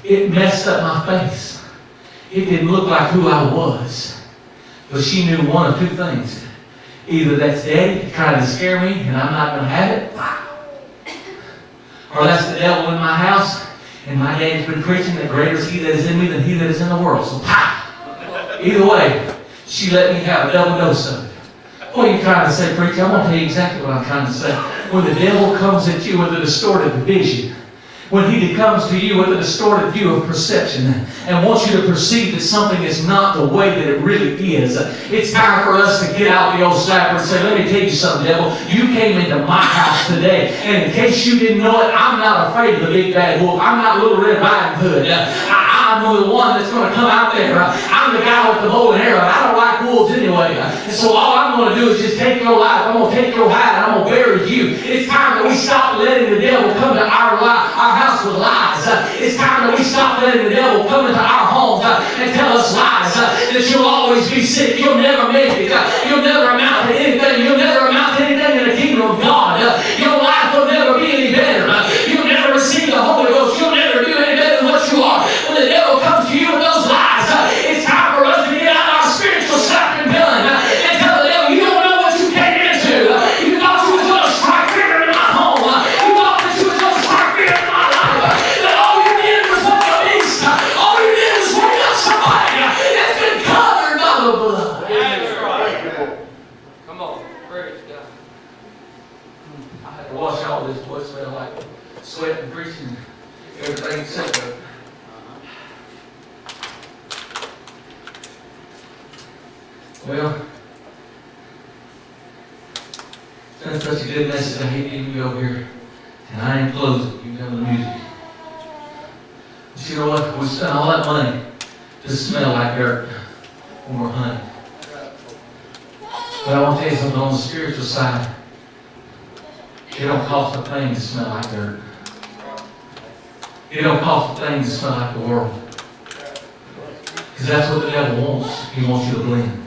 it messed up my face. It didn't look like who I was. But she knew one of two things. Either that's Daddy trying to scare me and I'm not going to have it, or that's the devil in my house and my daddy's been preaching that greater is he that is in me than he that is in the world. So pow! Either way, she let me have a double dose of it. What are you trying to say, preacher? I'm going to tell you exactly what I'm trying to say. When the devil comes at you with a distorted vision, when he comes to you with a distorted view of perception and wants you to perceive that something is not the way that it really is, it's time for us to get out the old slapper and say, let me tell you something, devil. You came into my house today, and in case you didn't know it, I'm not afraid of the big bad wolf. I'm not Little Red Riding Hood. I'm the one that's going to come out there. I'm the guy with the bow and arrow. I don't like wolves anyway. And so all I'm going to do is just take your life. I'm going to take your hide and I'm going to bury you. It's time that we stop letting the devil come to our life, our house with lies. It's time that we stop letting the devil come into our homes and tell us lies. That you'll always be sick. You'll never make it. You'll never amount to anything. You'll never amount to anything in the kingdom of God. Your life will never be any better. You'll never receive the Holy Ghost. You'll never do any better than what you are. When the devil comes to you with those lies, it's time for us to get out our spiritual shotgun gun and tell the devil, you don't know what you came into. You thought you was going to strike fear in my home. You thought that you was going to strike fear in my life. That all you did was wake a beast. All you did was wake up somebody that's been covered by the blood. That's right. Come on. Praise God. I had to wash all this. Boy, it smelled like sweat and preaching. Everything except for well, that's such a good message. I hate even go here. And I ain't closing. You can have the music. But you know what? We spent all that money to smell like dirt when we're hunting. But I want to tell you something on the spiritual side. It don't cost a thing to smell like dirt. It don't cost a thing to smell like the world. Because that's what the devil wants. He wants you to blend.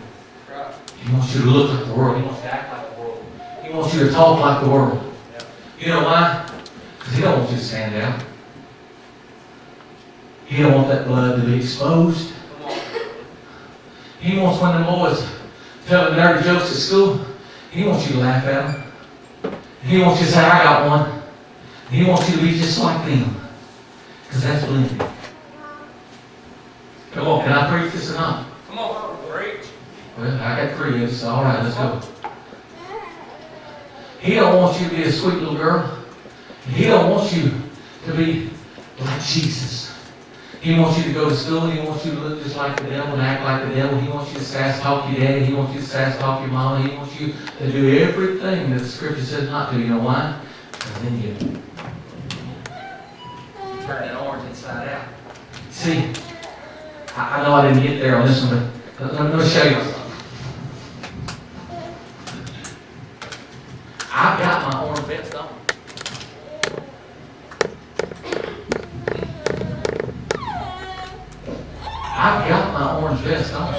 He wants you to look like the world. He wants you to act like the world. He wants you to talk like the world. You know why? Because he don't want you to stand out. He don't want that blood to be exposed. He wants when the boys telling dirty jokes at school, he wants you to laugh at them. He wants you to say, I got one. He wants you to be just like them. Because that's blending. Come on, can I preach this or not? Come on, preach. Well, I got 3 of us, so all right, let's go. He don't want you to be a sweet little girl. He don't want you to be like Jesus. He wants you to go to school. He wants you to look just like the devil and act like the devil. He wants you to sass talk your daddy. He wants you to sass talk your mama. He wants you to do everything that the Scripture says not to. You know why? Because then you turn that orange inside out. See, I know I didn't get there on this one, but let me show you. I've got my orange vest on. I've got my orange vest on.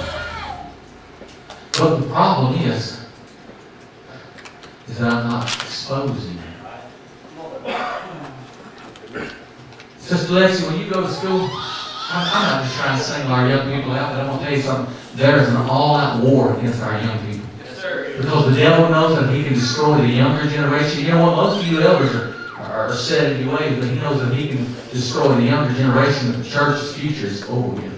But the problem is that I'm not exposing it. Sister Lexi, when you go to school, I'm not just trying to single our young people out, but I'm going to tell you something. There's an all-out war against our young people. Yes, sir. Because the devil knows that he can destroy the younger generation. You know what? Most of you elders are set in your ways, but he knows that he can destroy the younger generation, that the church's future is over with.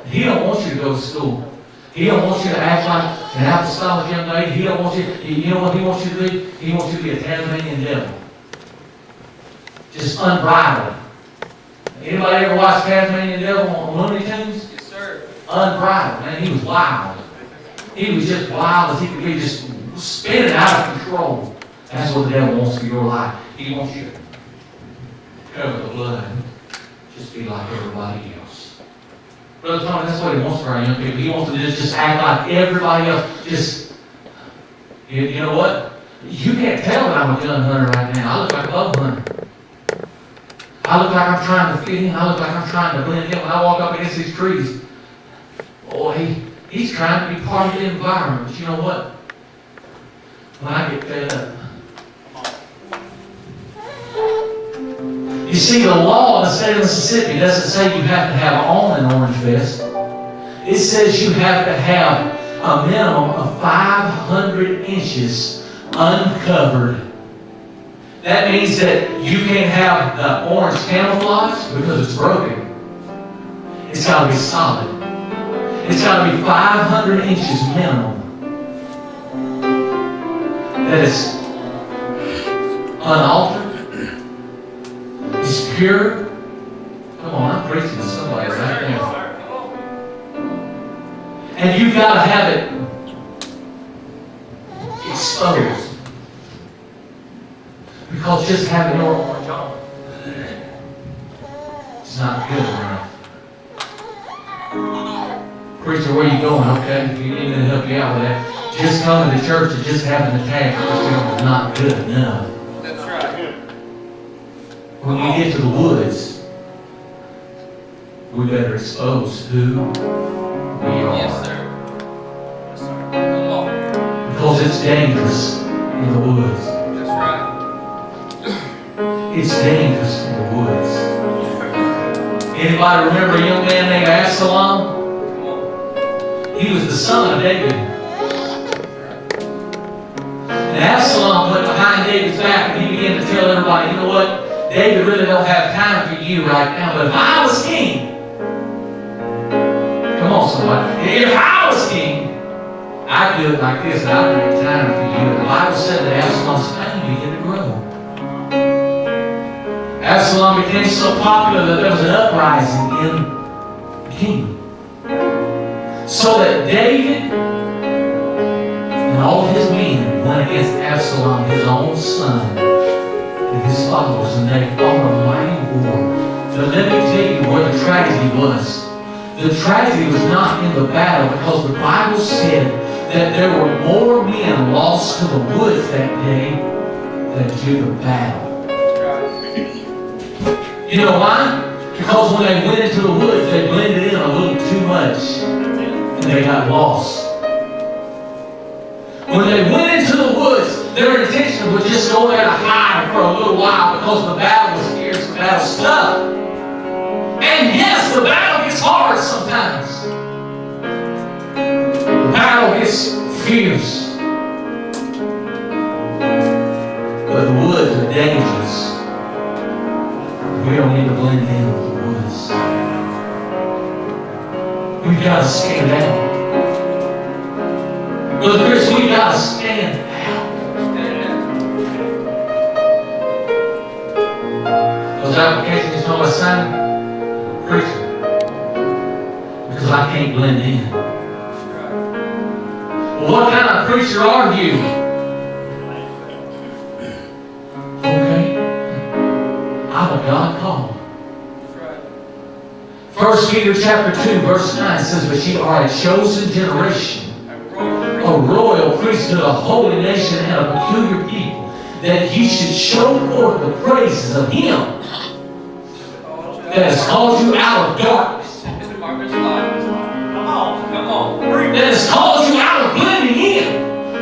He don't want you to go to school. He don't want you to act like an apostolic young lady. He don't want you, you know what he wants you to be? He wants you to be a Tasmanian devil. Just unbridled. Anybody ever watch Tasmanian Devil on Looney Tunes? Yes, sir. Unbridled, man. He was wild. He was just wild as he could be, just spinning out of control. That's what the devil wants for your life. He wants you to cover the blood. Just be like everybody else. Brother Tommy, that's what he wants for our young people. He wants to just act like everybody else. Just, you know what? You can't tell that I'm a gun hunter right now. I look like a bow hunter. I look like I'm trying to fit in. I look like I'm trying to blend in. When I walk up against these trees, boy, he's trying to be part of the environment. But you know what? When I get fed up, you You see, the law in the state of Mississippi doesn't say you have to have on an orange vest. It says you have to have a minimum of 500 inches uncovered. That means that you can't have the orange camouflage because it's broken. It's got to be solid. It's got to be 500 inches minimum. That is unaltered. It's pure. Come on, I'm preaching to somebody right now. And you've got to have it exposed. Because just having your orange on, it's not good enough. Preacher, where you going? Okay, if you need me to help you out with that. Just coming to church and just having the tag is not good enough. That's right. When we get to the woods, we better expose who we are. Yes, sir. Yes, sir. Come on. Because it's dangerous in the woods. That's right. It's dangerous in the woods. Anybody remember a young man named Absalom? He was the son of David. And Absalom went behind David's back and he began to tell everybody, you know what? David really don't have time for you right now, but if I was king, come on somebody, if I was king, I'd do it like this, and I'd make time for you. And the Bible said that Absalom's fame began to grow. Absalom became so popular that there was an uprising in the kingdom. So that David and all of his men went against Absalom, his own son, and his followers, and they fought a mighty war. But let me tell you where the tragedy was. The tragedy was not in the battle, because the Bible said that there were more men lost to the woods that day than to the battle. You know why? Because when they went into the woods, they blended in a little too much. And they got lost. When they went into the woods, their intention was just go there to hide for a little while because the battle was fierce, the battle was tough. And yes, the battle gets hard sometimes. The battle gets fierce. But the woods are dangerous. We don't need to blend in with the woods. We've got to stand out. Brother Chris, we've got to stand out. Those applications on my son, preacher. Because I can't blend in. Well, what kind of preacher are you? Okay. I'm a God called. 1 Peter chapter 2, verse 9 says, but ye are a chosen generation, a royal priesthood, a holy nation, and a peculiar people, that ye should show forth the praises of Him that has called you out of darkness. Come on. That has called you out of blending in.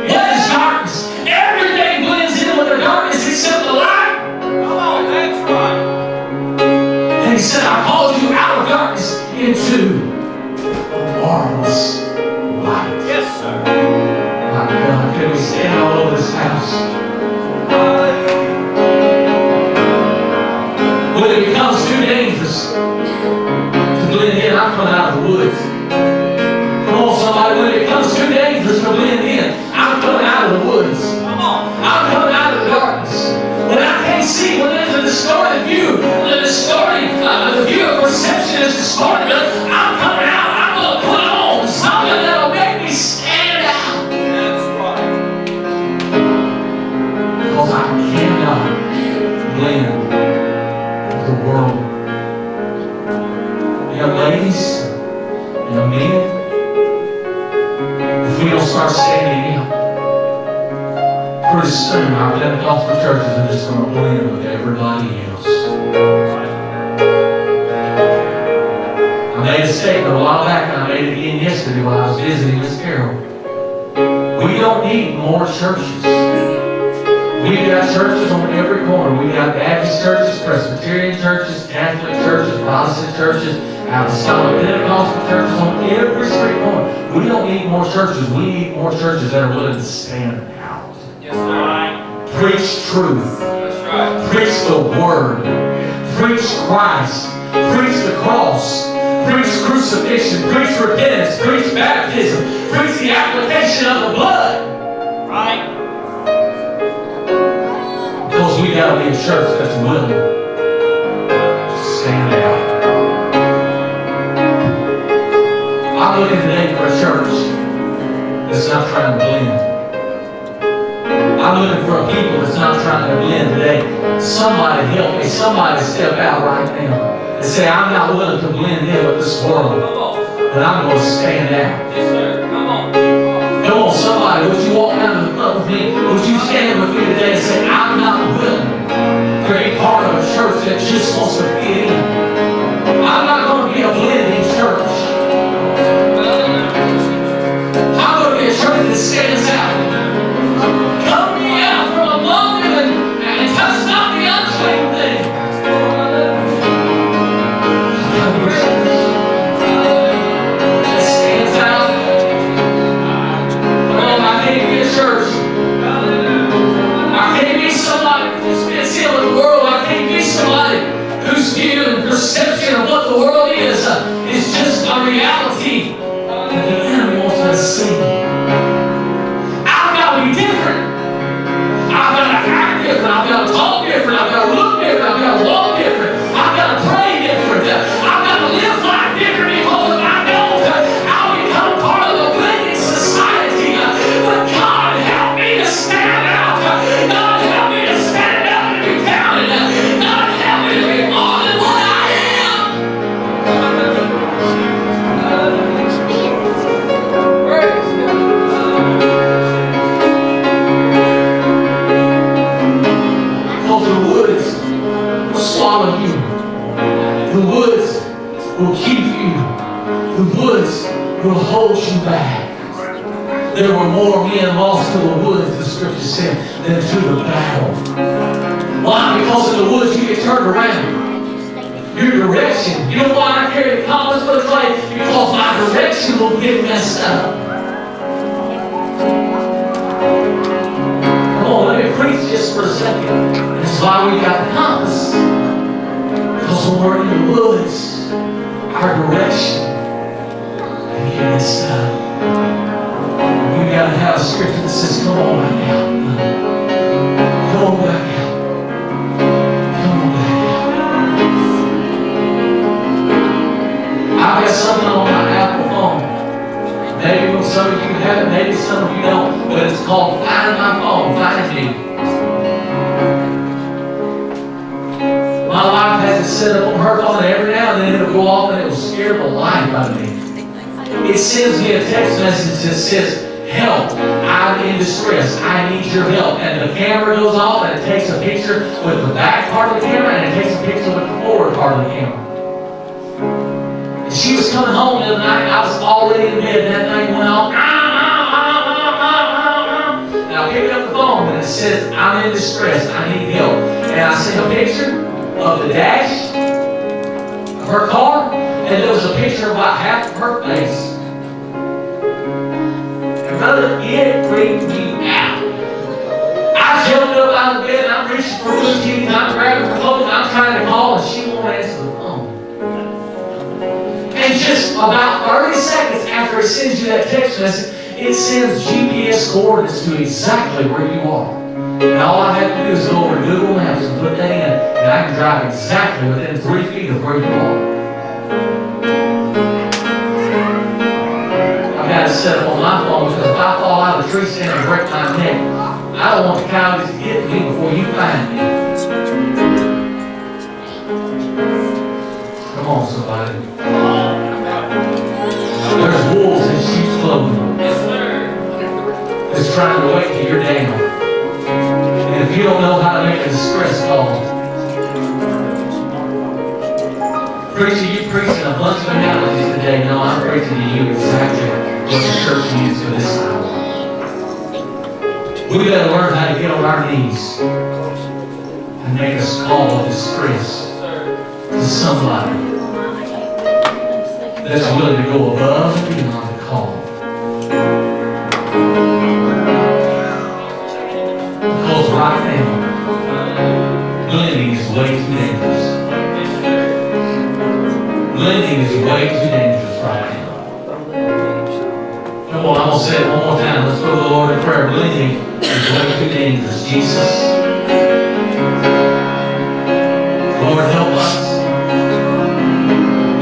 What is darkness? Everything blends in with the darkness except the light. Come on, that's right. And He said, I called you out of darkness into a marvelous light. Yes, sir. My God, can we stand all over this house? When it becomes too dangerous to blend in, I'm coming out of the woods. Come on, somebody. When it becomes too dangerous to blend in, I'm coming out of the woods. Come on. I'm coming out of the darkness. When I can't see, when there's a distorted view, the view of perception is distorted, I'm coming out. I'm going to put on something that'll make me stand out. That's right. Because I cannot blend with the world. Young ladies and men, if we don't start standing out, pretty soon our Pentecostal churches are just going to blend with everybody else. I made a statement a while back, and I made it again yesterday while I was visiting Miss Carol. We don't need more churches. We We got churches on every corner. We got Baptist churches, Presbyterian churches, Catholic churches, Protestant churches, Apostolic Pentecostal churches on every street corner. We don't need more churches. We need more churches that are willing to stand out. Yes, sir. Preach truth. That's right. Preach the Word. Preach Christ. Preach the cross. Preach crucifixion. Preach repentance. Preach baptism. Preach the application of the blood. Right. Because we got to be a church that's willing to stand out. I'm looking today for a church that's not trying to blend. I'm looking for a people that's not trying to blend today. Somebody help me. Somebody step out right now and say, I'm not willing to blend in with this world, but I'm going to stand out. Yes, sir. Come on. Come on, somebody. Would you walk down to the front with me? Would you stand with me today and say, I'm not willing to be part of a church that just wants to fit in. I'm not going to be a blending church. I'm going to be a church that stands out. Come ye out from among them and touch not the unclean thing. That stands out. Come on, I can't be a church. I can't be somebody who's fits in with the world. I can't be somebody whose view and perception of what the world is just a reality that the enemy wants us to see. I've got to be different. I've got to act different. I've got to talk different. I've got to look different. I've got to walk different. I've got to pray different. I've got to live life different because if I don't, I'll become part of a blended society. But God help me to stand out. God help me to stand out and be counted. God help me to be more than what I am. Because the woods will swallow you. The woods will keep you. The woods will hold you back. There were more men lost to the woods, the scripture said, than to the battle. Why? Because in the woods you get turned around. Your direction. You know why I carry the compass for the clay? Because my direction will get messed up. Come on, let me preach just for a second. That's why we got the compass. Because when we're in the woods, our direction can get messed up. We got to have a scripture that says, come on back out. Come on back out. Come on back out. I've got something on my Apple phone. Maybe some of you have it, maybe some of you don't, but it's called Find My Phone, Find Me. My wife has it set up on her phone, and every now and then it'll go off and it will scare the life out of me. It sends me a text message that says, help, I'm in distress, I need your help. And the camera goes off and it takes a picture with the back part of the camera and it takes a picture with the forward part of the camera. And she was coming home the other night and I was already in bed and that thing went off. And I picked up the phone and it says, I'm in distress, I need help. And I sent a picture of the dash of her car and there was a picture of about half of her face. Brother, it freaked me out. I jumped up out of bed and I'm reaching for blue jeans, I'm grabbing her clothes, and I'm trying to call and she won't answer the phone. And just about 30 seconds after it sends you that text message, it sends GPS coordinates to exactly where you are. And all I have to do is go over to Google Maps and put that in, and I can drive exactly within 3 feet of where you are. I got it set up on my phone because if I fall out of a tree stand and break my neck, I don't want the coyotes to get me before you find me. Come on, somebody. There's wolves in sheep's clothing. Yes, sir. That's trying to wait till you're down. And if you don't know how to make a distress call, preacher, you preaching a bunch of analogies today. No, I'm preaching to you exactly what the church needs for this hour. We got to learn how to get on our knees and make us call of distress to somebody that's willing to go above and beyond the call. Because right now, blending is way too dangerous. Blending is way too dangerous right now. Come on, I'm going to say it one more time. Let's go to the Lord in prayer. Blending is way too dangerous. Jesus, Lord, help us.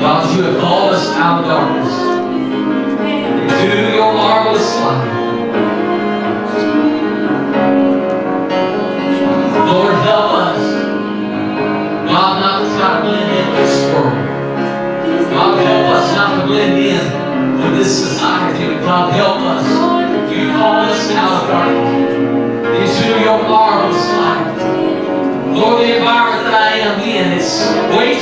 God, you have called us out of darkness into your marvelous light. Lord, help us, God, not to try to blend in with this world. God, help us not to blend in with this society. God, help us. You call us out of darkness into your marvelous light. Lord, the environment that I am in is way